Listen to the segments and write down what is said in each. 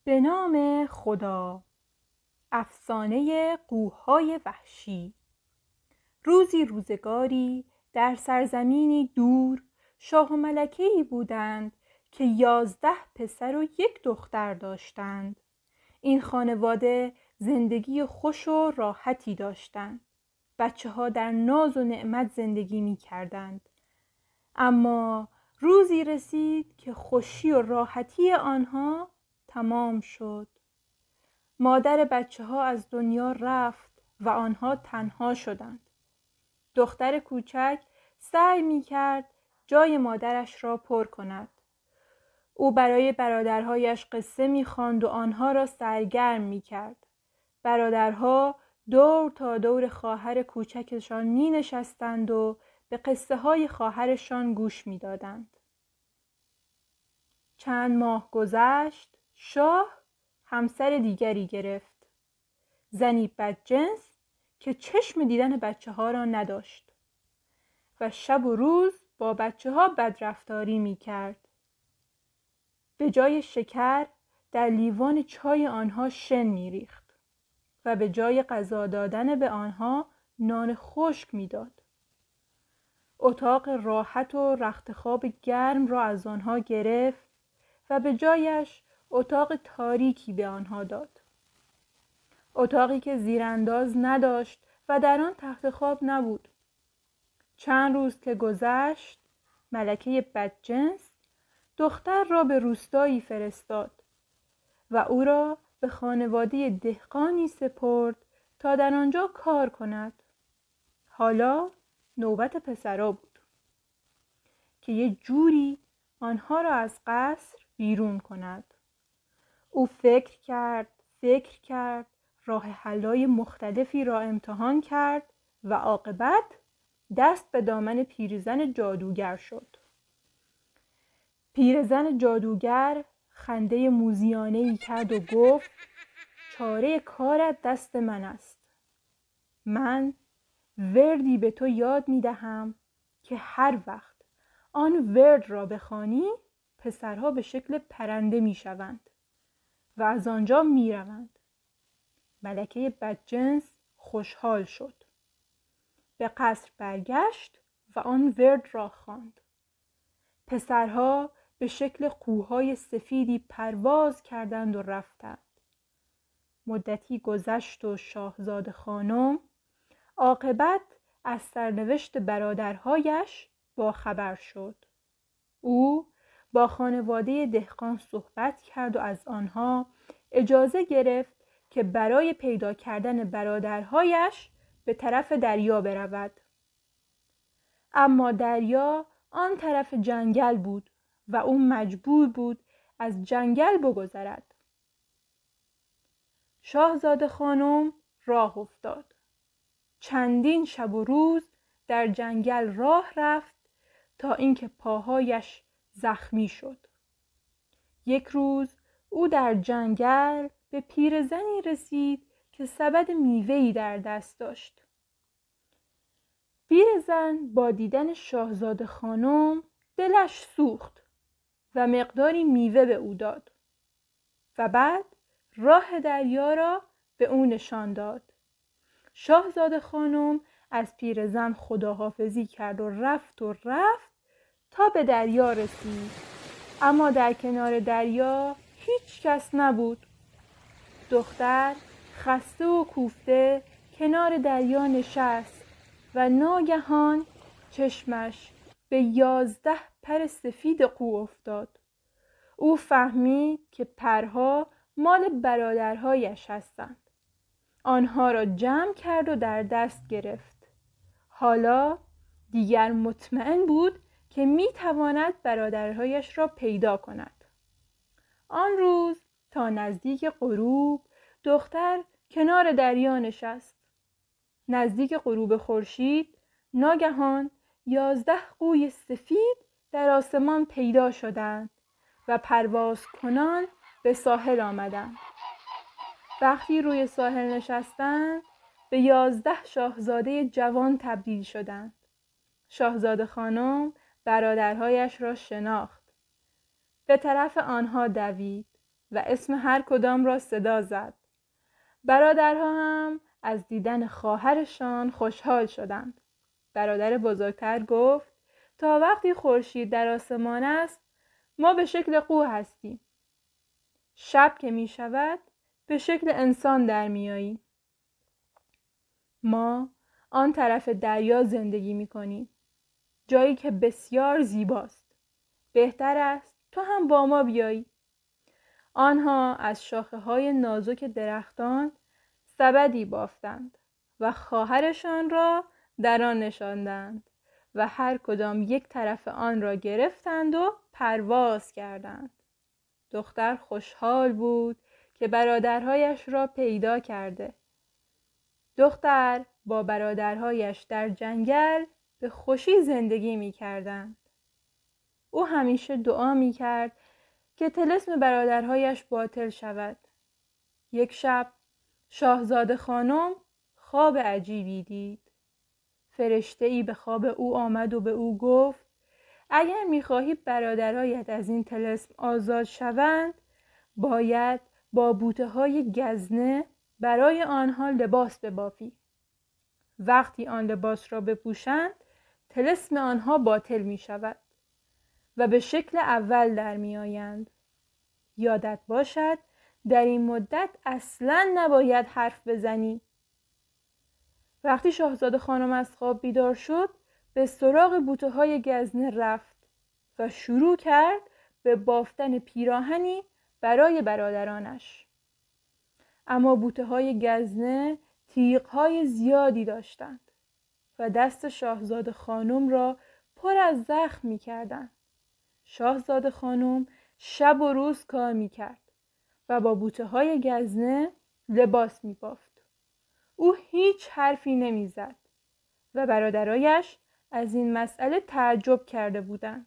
به نام خدا. افسانه قوهای وحشی. روزی روزگاری در سرزمینی دور شاه و ملکه‌ای بودند که 11 پسر و 1 دختر داشتند. این خانواده زندگی خوش و راحتی داشتند. بچه‌ها در ناز و نعمت زندگی می‌کردند. اما روزی رسید که خوشی و راحتی آنها تمام شد. مادر بچه‌ها از دنیا رفت و آنها تنها شدند. دختر کوچک سعی می‌کرد جای مادرش را پر کند. او برای برادرهایش قصه می‌خواند و آنها را سرگرم می‌کرد. برادرها دور تا دور خواهر کوچکشان می‌نشستند و به قصه‌های خواهرشان گوش می‌دادند. چند ماه گذشت، شاه همسر دیگری گرفت. زنی بدجنس که چشم دیدن بچه‌ها را نداشت و شب و روز با بچه‌ها بدرفتاری می‌کرد. به جای شکر در لیوان چای آنها شن می‌ریخت و به جای غذا دادن به آنها نان خشک می‌داد. اتاق راحت و رخت خواب گرم را از آنها گرفت و به جایش اتاق تاریکی به آنها داد. اتاقی که زیرانداز نداشت و در آن تخت خواب نبود. چند روز که گذشت، ملکه بدجنس دختر را به روستایی فرستاد و او را به خانواده دهقانی سپرد تا در آنجا کار کند. حالا نوبت پسرا بود که یه جوری آنها را از قصر بیرون کند. او فکر کرد، راه حل‌های مختلفی را امتحان کرد و عاقبت دست به دامن پیرزن جادوگر شد. پیرزن جادوگر خنده موذیانه‌ای کرد و گفت: چاره کارت دست من است. من وردی به تو یاد می‌دهم که هر وقت آن ورد را بخوانی پسرها به شکل پرنده می‌شوند و از آنجا می‌روند. ملکه بدجنس خوشحال شد. به قصر برگشت و آن ورد را خواند. پسرها به شکل قوهای سفیدی پرواز کردند و رفتند. مدتی گذشت و شاهزاده خانم عاقبت از سرنوشت برادرهایش باخبر شد. او با خانواده دهقان صحبت کرد و از آنها اجازه گرفت که برای پیدا کردن برادرهایش به طرف دریا برود. اما دریا آن طرف جنگل بود و او مجبور بود از جنگل بگذرد. شاهزاده خانم راه افتاد. چندین شب و روز در جنگل راه رفت تا اینکه پاهایش زخمی شد. یک روز او در جنگل به پیرزنی رسید که سبد میوه‌ای در دست داشت. پیرزن با دیدن شاهزاده خانم دلش سوخت و مقداری میوه به او داد و بعد راه دریا را به او نشان داد. شاهزاده خانم از پیرزن خداحافظی کرد و رفت تا به دریا رسید. اما در کنار دریا هیچ کس نبود. دختر خسته و کوفته کنار دریا نشست و ناگهان چشمش به 11 پر سفید قو افتاد. او فهمید که پرها مال برادرهایش هستند. آنها را جمع کرد و در دست گرفت. حالا دیگر مطمئن بود که میتواند برادرهایش را پیدا کند. آن روز تا نزدیک غروب دختر کنار دریا نشست. نزدیک غروب خورشید ناگهان 11 قوی سفید در آسمان پیدا شدند و پرواز کنان به ساحل آمدند. وقتی روی ساحل نشستند به 11 شاهزاده جوان تبدیل شدند. شاهزاده خانم برادرهایش را شناخت. به طرف آنها دوید و اسم هر کدام را صدا زد. برادرها هم از دیدن خواهرشان خوشحال شدند. برادر بزرگتر گفت تا وقتی خورشید در آسمان است ما به شکل قو هستیم. شب که می شود به شکل انسان در می آییم. ما آن طرف دریا زندگی می کنیم. جایی که بسیار زیباست. بهتر است تو هم با ما بیایی. آنها از شاخه های نازک درختان سبدی بافتند و خواهرشان را در آن نشاندند و هر کدام یک طرف آن را گرفتند و پرواز کردند. دختر خوشحال بود که برادرهایش را پیدا کرده. دختر با برادرهایش در جنگل به خوشی زندگی می کردند. او همیشه دعا می کرد که طلسم برادرهایش باطل شود. یک شب شاهزاده خانم خواب عجیبی دید. فرشته‌ای به خواب او آمد و به او گفت اگر می‌خواهی برادرهایت از این طلسم آزاد شوند باید با بوته‌های گزنه برای آنها لباس ببافی. وقتی آن لباس را بپوشند طلسم آنها باطل می‌شود و به شکل اول در می‌آیند. یادت باشد در این مدت اصلاً نباید حرف بزنی. وقتی شاهزاده خانم از خواب بیدار شد به سراغ بوته‌های گزنه رفت و شروع کرد به بافتن پیراهنی برای برادرانش. اما بوته‌های گزنه تیغ‌های زیادی داشتند و دست شاهزاده خانم را پر از زخم می‌کردند. شاهزاده خانم شب و روز کار می‌کرد و با بوته‌های گزنه لباس می‌بافت. او هیچ حرفی نمی‌زد و برادرایش از این مسئله تعجب کرده بودند.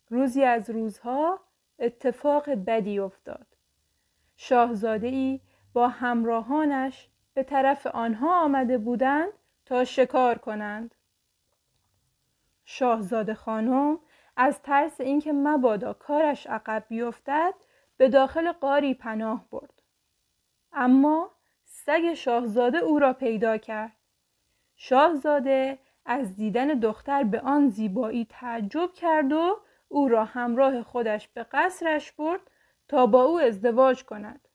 روزی از روزها اتفاق بدی افتاد. شاهزاده‌ای با همراهانش به طرف آنها آمده بودند تا شکار کنند. شاهزاده خانم از ترس اینکه مبادا کارش عقب بیفتد به داخل غاری پناه برد. اما سگ شاهزاده او را پیدا کرد. شاهزاده از دیدن دختر به آن زیبایی تعجب کرد و او را همراه خودش به قصرش برد تا با او ازدواج کند.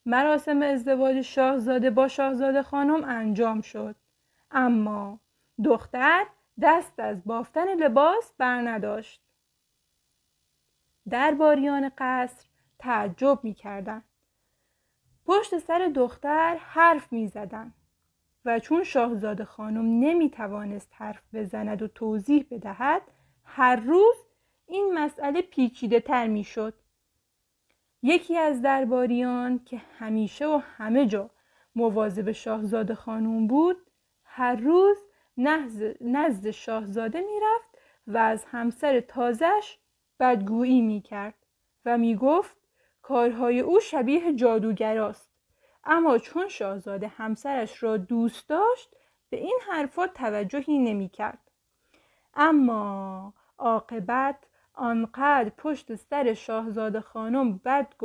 مراسم ازدواج شاهزاده با شاهزاده خانم انجام شد. اما دختر دست از بافتن لباس بر نداشت. درباریان قصر تعجب می کردند. پشت سر دختر حرف می زدند و چون شاهزاده خانم نمی توانست حرف بزند و توضیح بدهد هر روز این مسئله پیچیده تر می شد. یکی از درباریان که همیشه و همه جا مواظب شاهزاده خانم بود هر روز نزد شاهزاده می رفت و از همسر تازه‌اش بدگویی می کرد و می گفت کارهای او شبیه جادوگراست. اما چون شاهزاده همسرش را دوست داشت به این حرفا توجهی نمی کرد. اما عاقبت آنقدر پشت سر شاهزاده خانم بد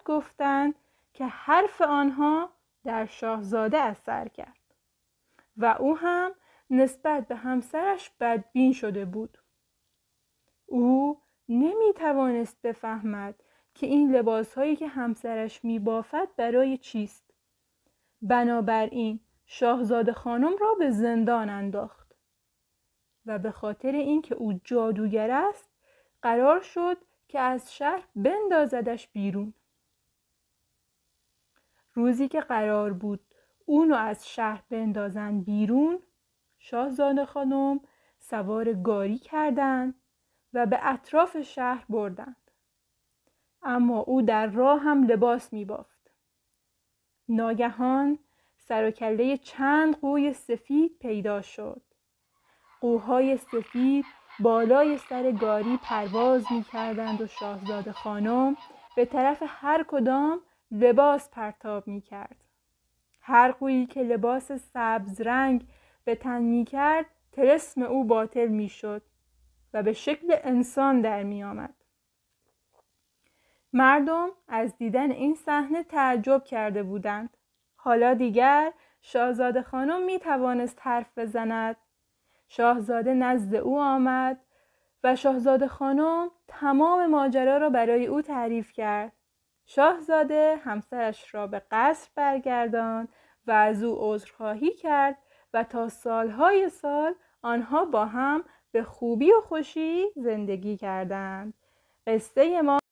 گفتند که حرف آنها در شاهزاده اثر کرد و او هم نسبت به همسرش بدبین شده بود. او نمی توانست بفهمد که این لباسهایی که همسرش می بافد برای چیست. بنابراین شاهزاده خانم را به زندان انداخت و به خاطر اینکه او جادوگر است قرار شد که از شهر بندازدش بیرون. روزی که قرار بود اونو از شهر بندازن بیرون شاهزاده خانم سوار گاری کردند و به اطراف شهر بردند. اما او در راه هم لباس می بافت. ناگهان سر و کله چند قوی سفید پیدا شد. قوهای سفید بالای سر گاری پرواز می کردند و شاهزاده خانم به طرف هر کدام لباس پرتاب می کرد. هر قویی که لباس سبز رنگ به تن می کرد طلسم او باطل می شد و به شکل انسان در می آمد. مردم از دیدن این صحنه تعجب کرده بودند. حالا دیگر شاهزاده خانم می توانست حرف بزند. شاهزاده نزد او آمد و شاهزاده خانم تمام ماجرا را برای او تعریف کرد. شاهزاده همسرش را به قصر برگرداند و از او عذرخواهی کرد و تا سالهای سال آنها با هم به خوبی و خوشی زندگی کردند. قصه ما